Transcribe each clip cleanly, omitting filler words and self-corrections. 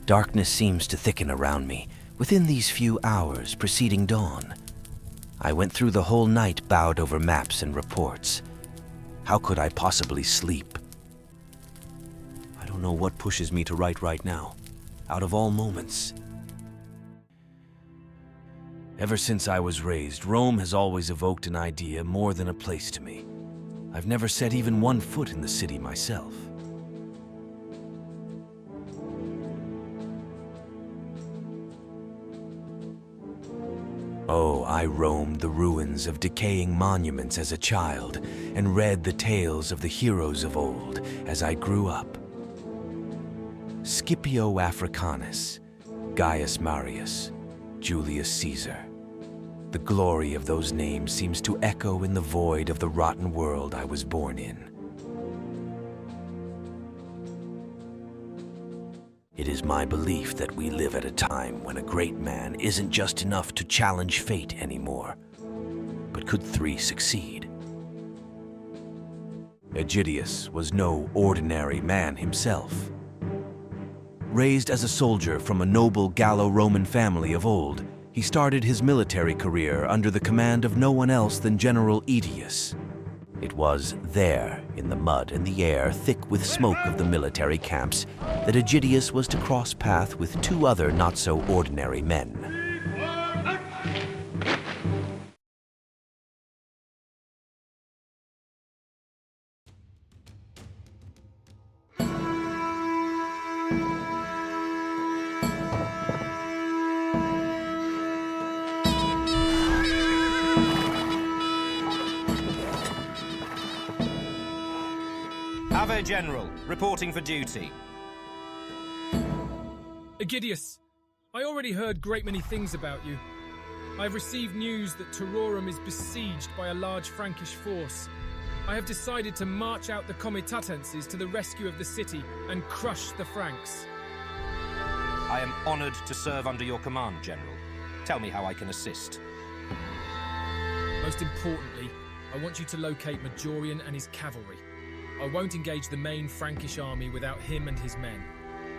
Darkness seems to thicken around me within these few hours preceding dawn. I went through the whole night bowed over maps and reports. How could I possibly sleep? I don't know what pushes me to write right now, out of all moments. Ever since I was raised, Rome has always evoked an idea more than a place to me. I've never set even one foot in the city myself. Oh, I roamed the ruins of decaying monuments as a child and read the tales of the heroes of old as I grew up. Scipio Africanus, Gaius Marius, Julius Caesar. The glory of those names seems to echo in the void of the rotten world I was born in. It is my belief that we live at a time when a great man isn't just enough to challenge fate anymore, but could three succeed? Aegidius was no ordinary man himself. Raised as a soldier from a noble Gallo-Roman family of old, he started his military career under the command of no one else than General Aegidius. It was there, in the mud and the air, thick with smoke of the military camps, that Aegidius was to cross path with two other not-so-ordinary men. General, reporting for duty. Aegidius, I already heard great many things about you. I've received news that Turorum is besieged by a large Frankish force. I have decided to march out the comitatenses to the rescue of the city and crush the Franks. I am honored to serve under your command, General. Tell me how I can assist. Most importantly, I want you to locate Majorian and his cavalry. I won't engage the main Frankish army without him and his men.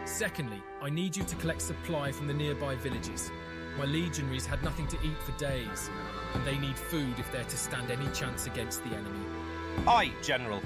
Secondly, I need you to collect supply from the nearby villages. My legionaries had nothing to eat for days, and they need food if they're to stand any chance against the enemy. Aye, General.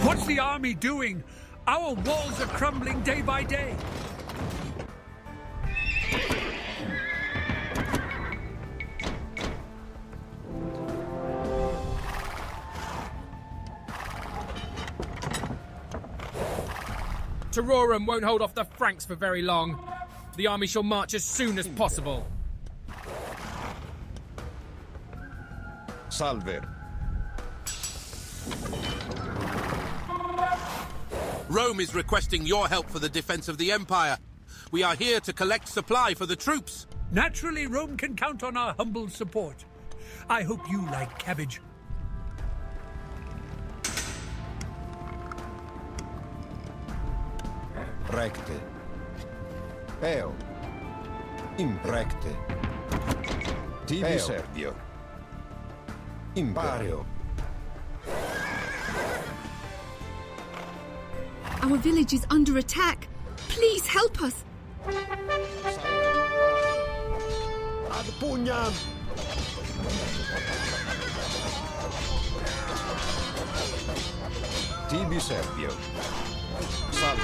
What's the army doing? Our walls are crumbling day by day. Turorum won't hold off the Franks for very long. The army shall march as soon as possible. Salve. Rome is requesting your help for the defense of the Empire. We are here to collect supply for the troops. Naturally, Rome can count on our humble support. I hope you like cabbage. Recte. Eo. Imprecte. Tibi Servio. Imperio. Our village is under attack. Please help us. Ad pugnam! Tibi Servio. Salve.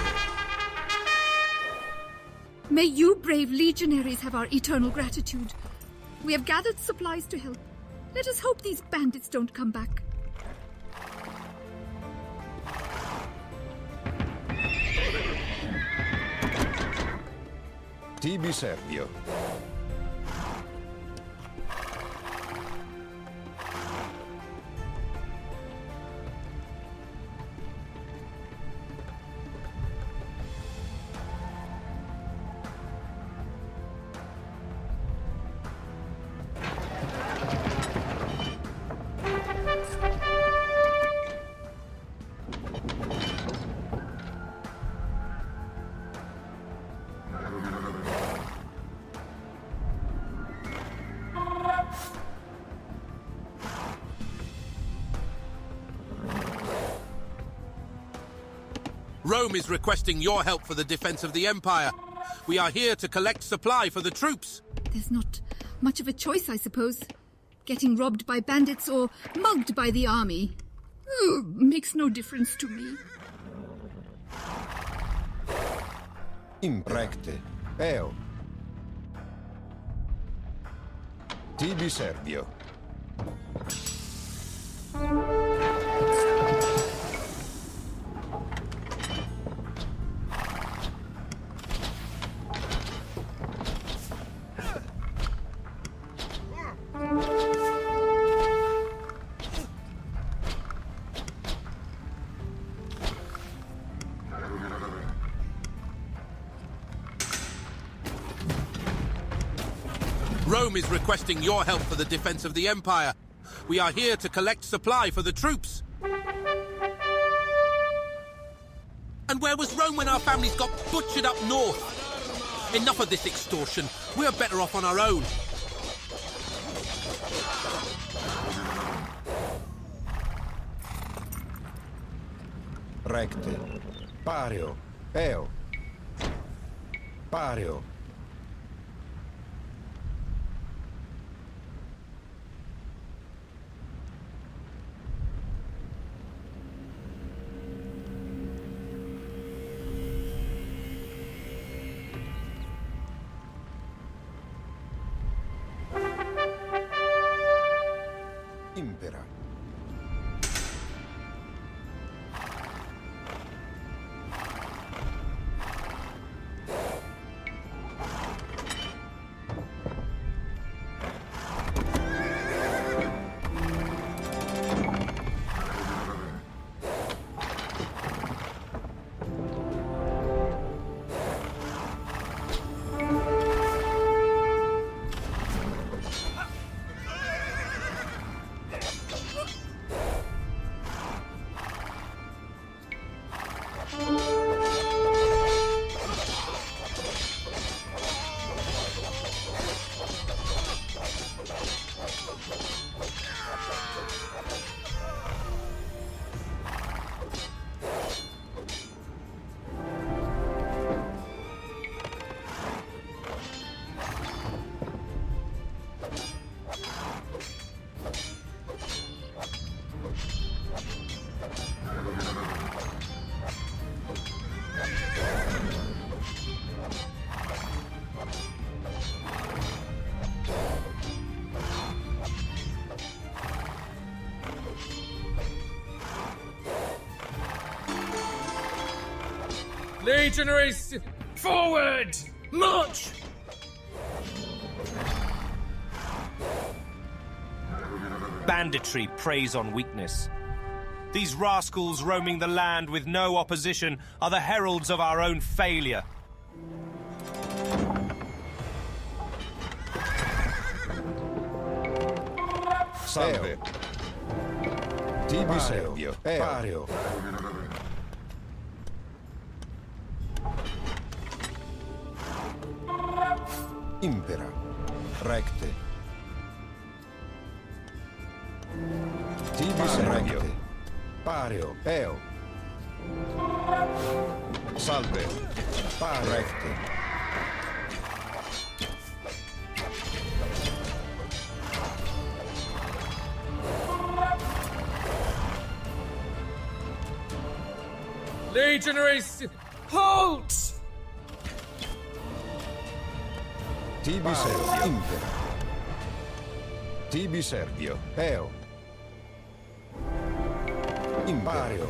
May you brave legionaries have our eternal gratitude. We have gathered supplies to help. Let us hope these bandits don't come back. Tibi Servio. Rome is requesting your help for the defense of the Empire. We are here to collect supply for the troops. There's not much of a choice, I suppose. Getting robbed by bandits or mugged by the army. Makes no difference to me. Imprecte. Eo. Tibi Servio. Rome is requesting your help for the defense of the Empire. We are here to collect supply for the troops. And where was Rome when our families got butchered up north? Enough of this extortion. We're better off on our own. Recte. Pareo. Eo. Pareo. Impera. Legionaries, forward! March! Banditry preys on weakness. These rascals roaming the land with no opposition are the heralds of our own failure. Salve. Tibi Servio. Pareo. Impera. Recte. Tibi Servio. Pareo. Eo. Salve. Recte. Legionaries, halt! Tibi Servio. Impera. Tibi Servio. Eo. Impario.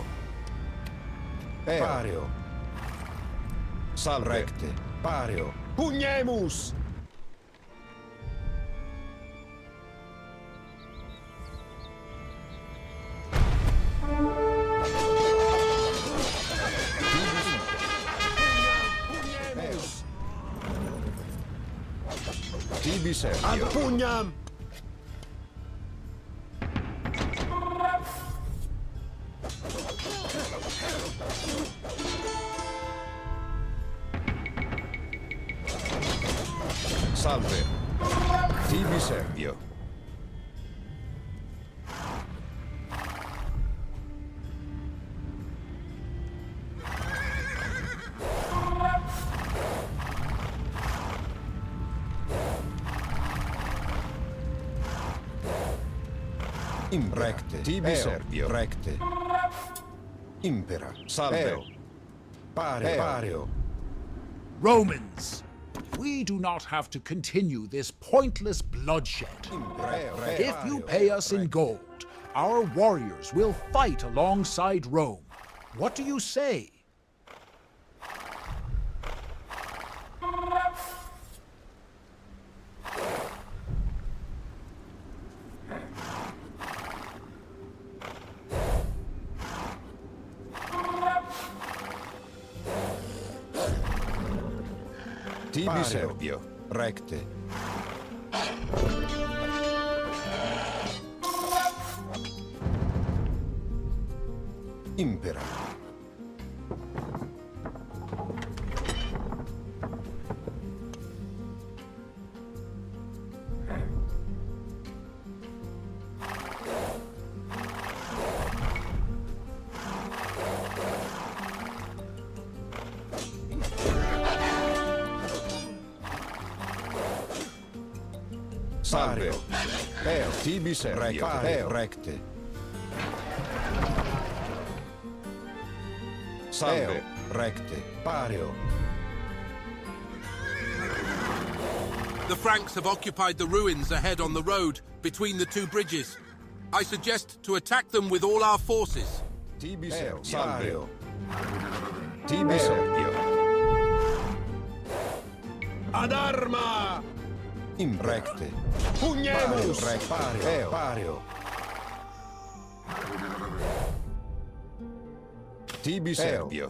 Pario. Salve. Recte. Pario. Pugnemus! Tibi Servio. Ad pugnam! Salve. Tibi Servio. Recte. Tibi Servio. Recte. Impera. Salve. Pario. Romans, we do not have to continue this pointless bloodshed. If you pay us in gold, our warriors will fight alongside Rome. What do you say? Tibi Servio. Recte. Impera. Salve. Tibi Servio. Recte. Salve. Recte. Pario. The Franks have occupied the ruins ahead on the road between the two bridges. I suggest to attack them with all our forces. Tibi Servio. Salve. Tibi Servio. Ad arma! Recte. Pugnemus! Pario. Tibi Servio.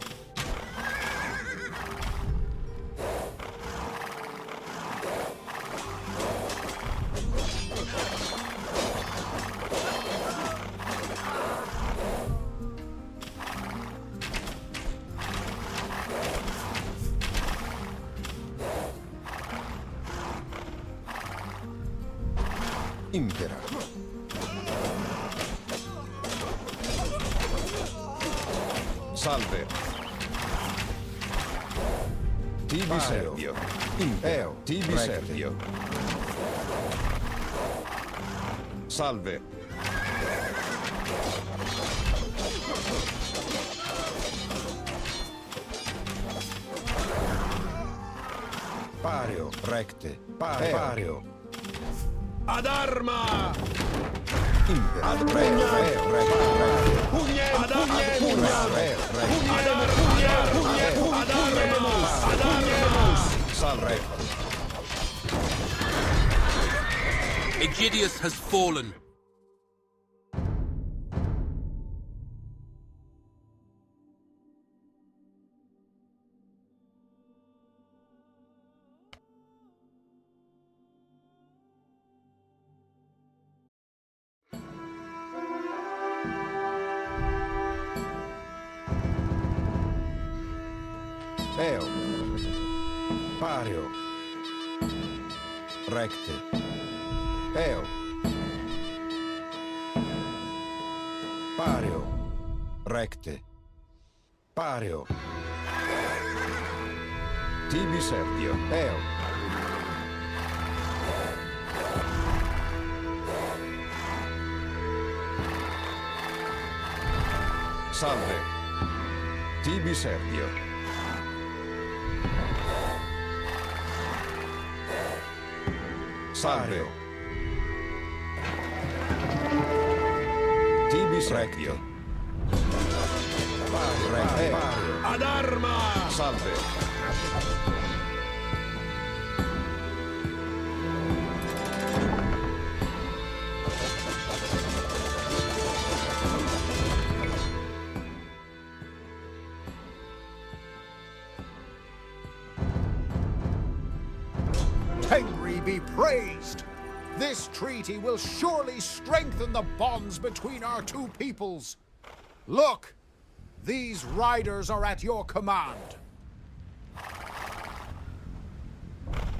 Impera. Salve. Tibi Servio. Impero. Tibi Servio. Salve. Pario. Recte. Pario. Ad arma! Ad Aegidius has fallen. Pario. Recte. Pario. Recte. Pario. Tibi Servio. Eo. Salve. Tibi Servio. Salve. Tibi Servio. Ad arma! Salve. Tengri be praised! This treaty will surely strengthen the bonds between our two peoples. Look, these riders are at your command.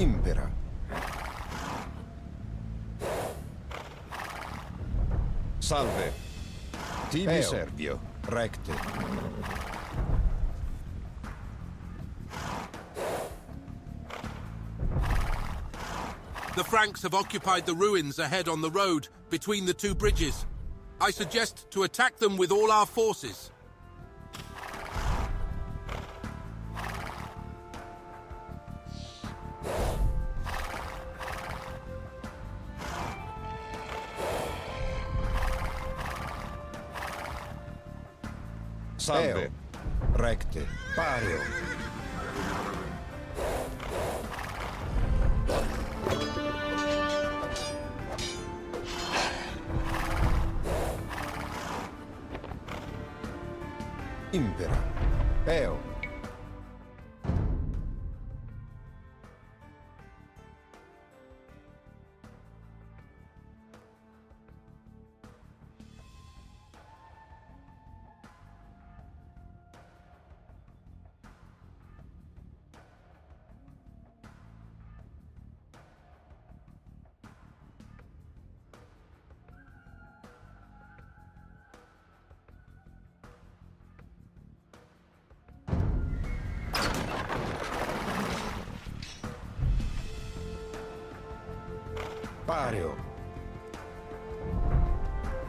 Impera. Salve. Tibi Servio. Recte. The Franks have occupied the ruins ahead on the road between the two bridges. I suggest to attack them with all our forces. Salve. Recte. Pareo. Impera. Eo. Pareo.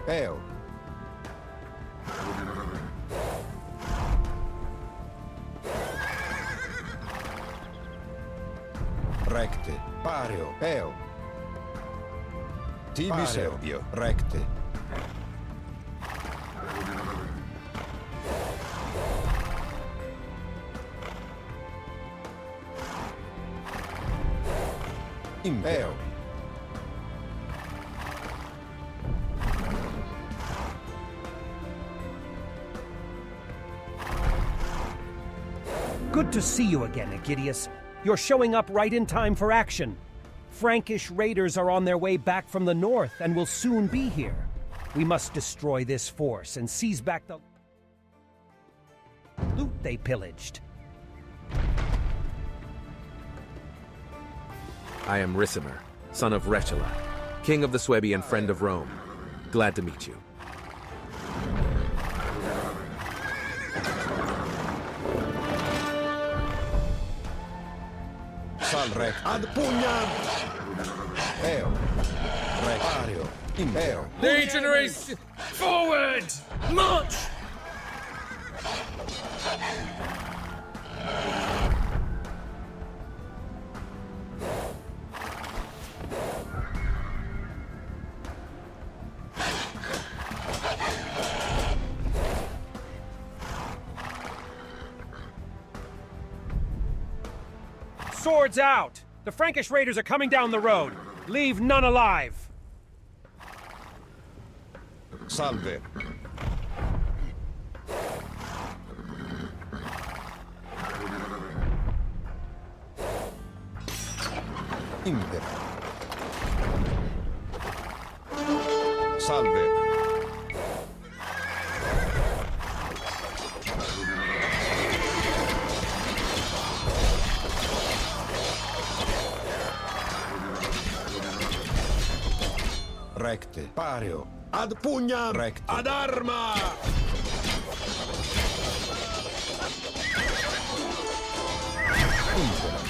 Eo. Recte. Pareo. Eo. Tibi Servio. Recte. Eo. Good to see you again, Aegidius. You're showing up right in time for action. Frankish raiders are on their way back from the north and will soon be here. We must destroy this force and seize back the loot they pillaged. I am Ricimer, son of Retula, king of the Suebi and friend of Rome. Glad to meet you. Salve. Ad pugnam. Eo. Recario. Impero. Legionaries, forward! March! Swords out! The Frankish raiders are coming down the road. Leave none alive. Salve. Impera. Salve. Recte. Pareo. Ad pugnam. Recte. Ad arma. Impera.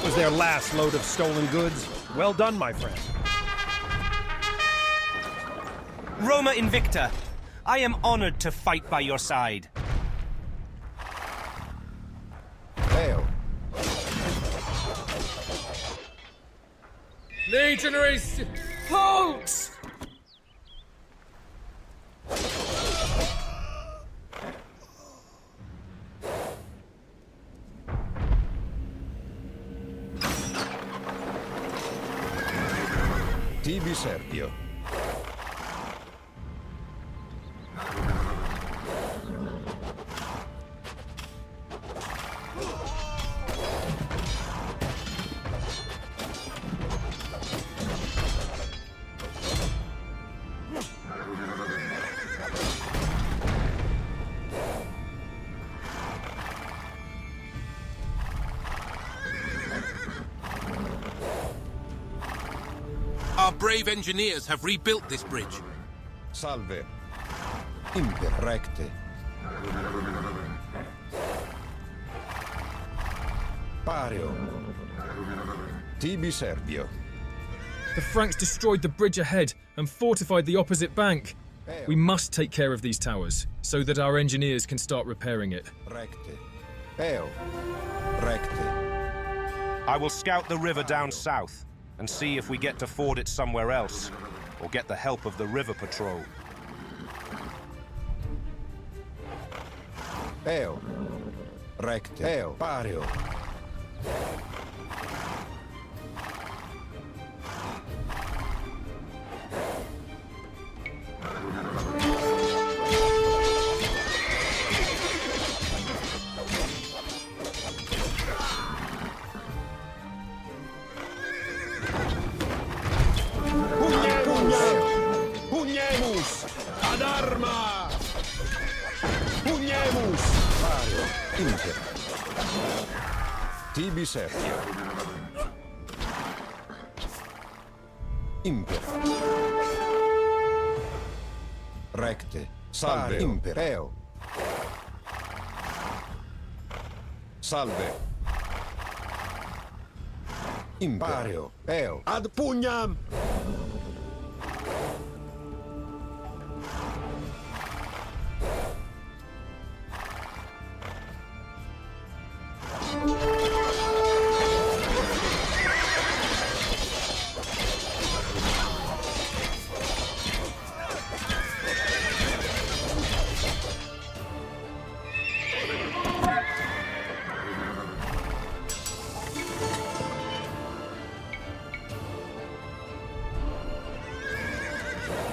was their last load of stolen goods. Well done, my friend. Roma Invicta, I am honored to fight by your side. Eo. Legionaries, halt! Tibi Serpio. Our brave engineers have rebuilt this bridge. Salve. Imper recte. Pario. Tibi Servio. The Franks destroyed the bridge ahead and fortified the opposite bank. We must take care of these towers, so that our engineers can start repairing it. Recte. Eo. Recte. I will scout the river down south and see if we get to ford it somewhere else, or get the help of the river patrol. Eo. Recte. Eo. Pario. Pugnemus! Ad arma! Pugnemus! Pario. Inter. Tibi Serpio. Imper. Recte. Salve. Imper. Eo. Salve. Impario. Eo. Ad pugnam!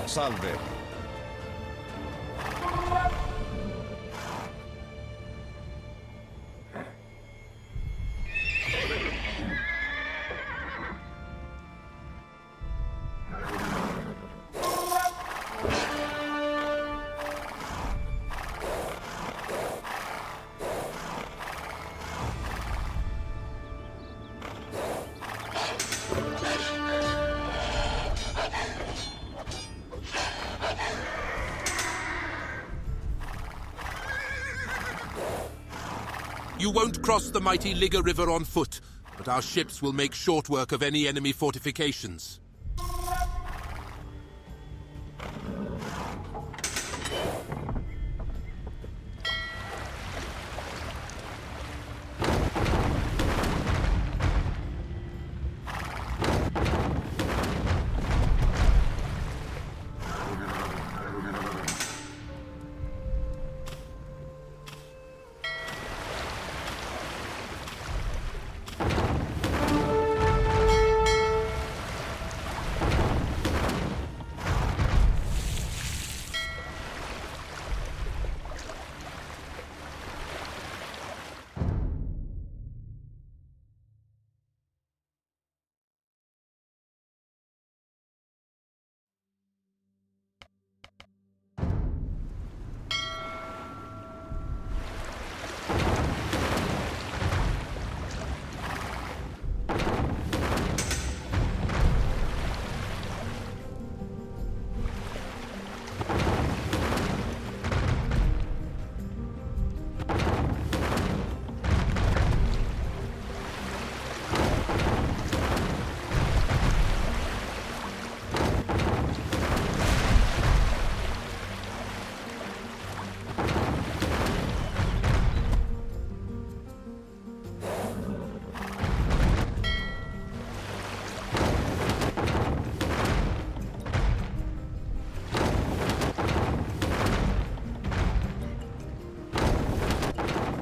Salve. You won't cross the mighty Liga River on foot, but our ships will make short work of any enemy fortifications.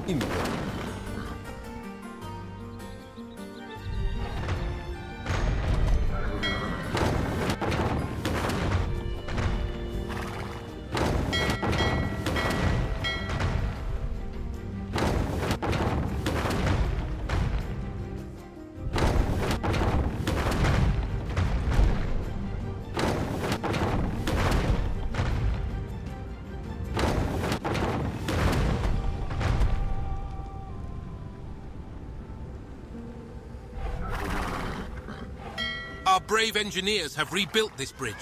Impero. Our brave engineers have rebuilt this bridge.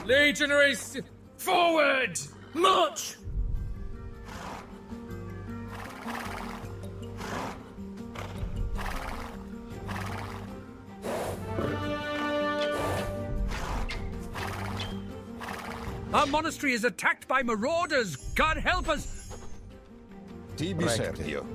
Legionaries, forward! March! Our monastery is attacked by marauders. God help us! Tibi Servio.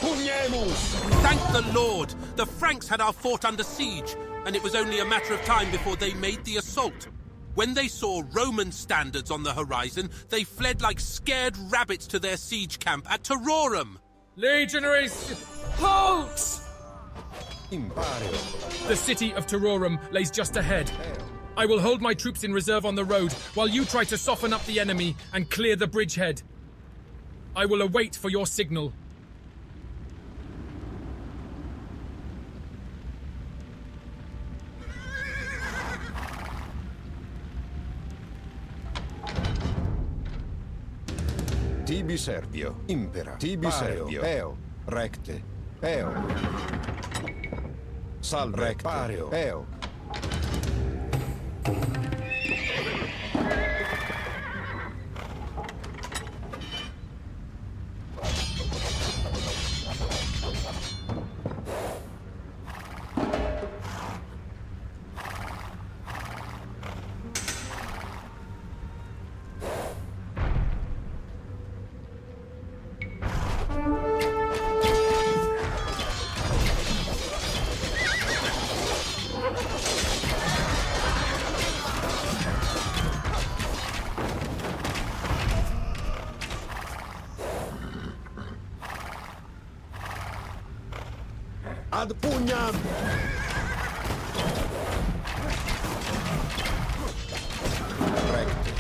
Pugnemus! Thank the Lord! The Franks had our fort under siege, and it was only a matter of time before they made the assault. When they saw Roman standards on the horizon, they fled like scared rabbits to their siege camp at Terrorum. Legionaries, halt! Imperio. The city of Terrorum lays just ahead. I will hold my troops in reserve on the road while you try to soften up the enemy and clear the bridgehead. I will await for your signal. Tibi Servio. Impera. Tibi Servio. Eo. Recte. Eo. Salve. Recte. Pareo. Eo. Ad pugnam! Recte.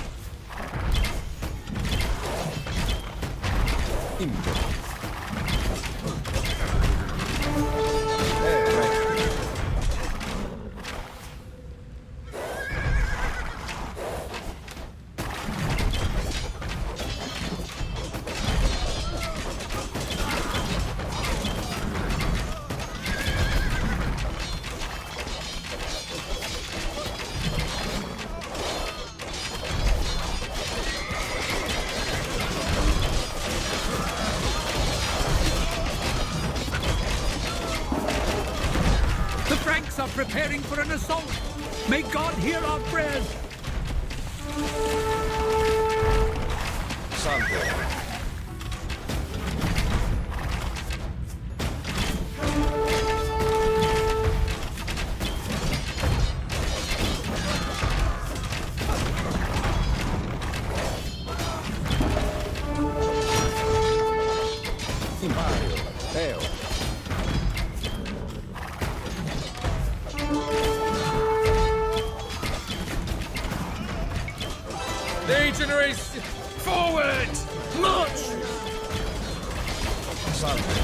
Impero. Recte. The Franks are preparing for an assault. May God hear our prayers. Salve. Imperio. Eo. Legionaries, forward! March! Salve.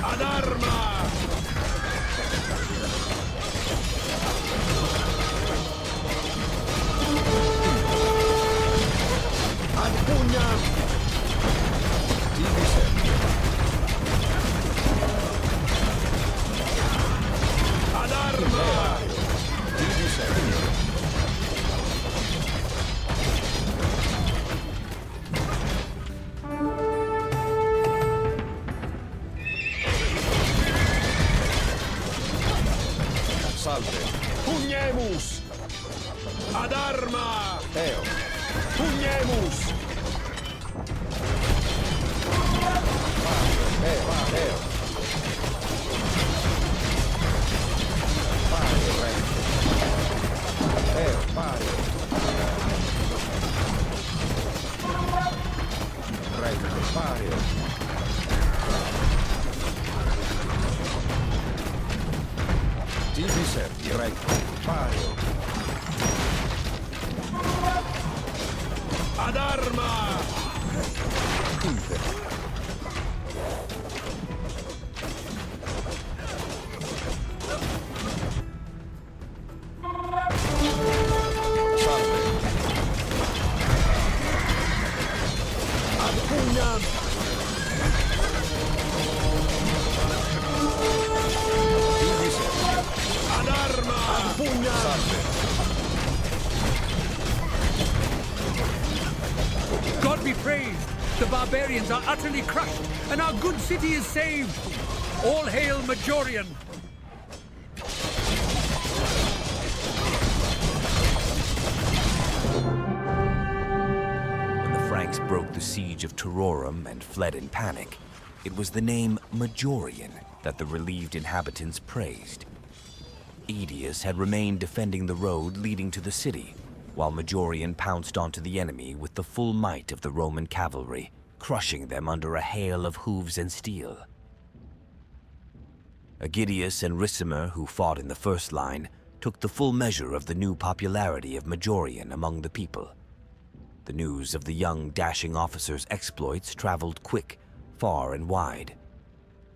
Ad arma! Ad pugnam! Tibi Servio. Ad arma! Tibi Servio. arma! Eo! Pugnemus! Eo! Pario, recte! Eo, pario! Recte, pario! Tibi servi, recte, pario! Ad arma! Impero! God be praised! The barbarians are utterly crushed, and our good city is saved! All hail Majorian! When the Franks broke the siege of Turorum and fled in panic, it was the name Majorian that the relieved inhabitants praised. Aegidius had remained defending the road leading to the city, while Majorian pounced onto the enemy with the full might of the Roman cavalry, crushing them under a hail of hooves and steel. Aegidius and Ricimer, who fought in the first line, took the full measure of the new popularity of Majorian among the people. The news of the young, dashing officer's exploits traveled quick, far and wide.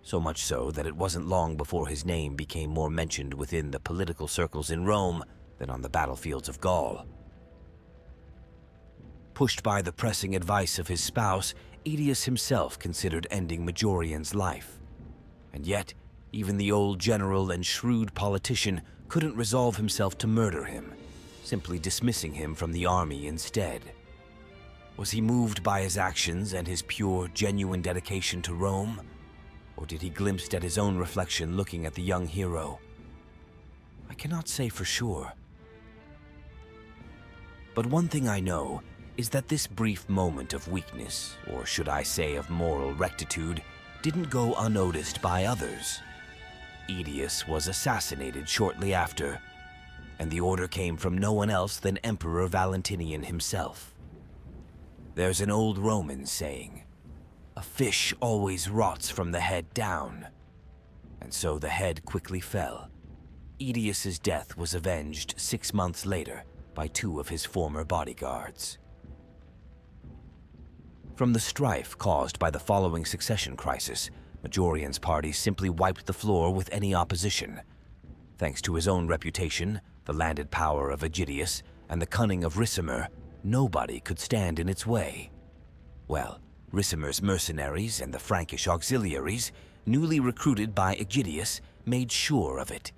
So much so that it wasn't long before his name became more mentioned within the political circles in Rome than on the battlefields of Gaul. Pushed by the pressing advice of his spouse, Aegidius himself considered ending Majorian's life. And yet, even the old general and shrewd politician couldn't resolve himself to murder him, simply dismissing him from the army instead. Was he moved by his actions and his pure, genuine dedication to Rome? Or did he glimpse at his own reflection looking at the young hero? I cannot say for sure. But one thing I know is that this brief moment of weakness, or should I say of moral rectitude, didn't go unnoticed by others. Aegidius was assassinated shortly after, and the order came from no one else than Emperor Valentinian himself. There's an old Roman saying, "A fish always rots from the head down." And so the head quickly fell. Aegidius's death was avenged 6 months later by 2 of his former bodyguards. From the strife caused by the following succession crisis, Majorian's party simply wiped the floor with any opposition. Thanks to his own reputation, the landed power of Aegidius, and the cunning of Ricimer, nobody could stand in its way. Well, Ricimer's mercenaries and the Frankish auxiliaries, newly recruited by Aegidius, made sure of it.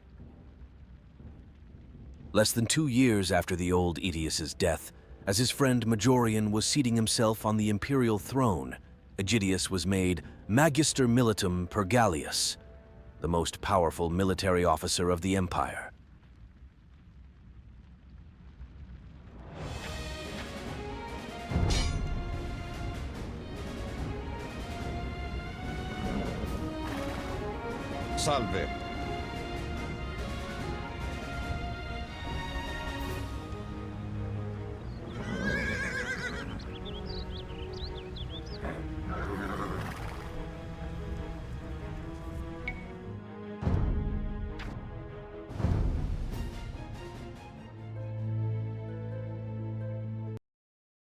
Less than 2 years after the old Aegidius's death, as his friend Majorian was seating himself on the imperial throne, Aegidius was made Magister Militum per Gallius, the most powerful military officer of the empire. Salve.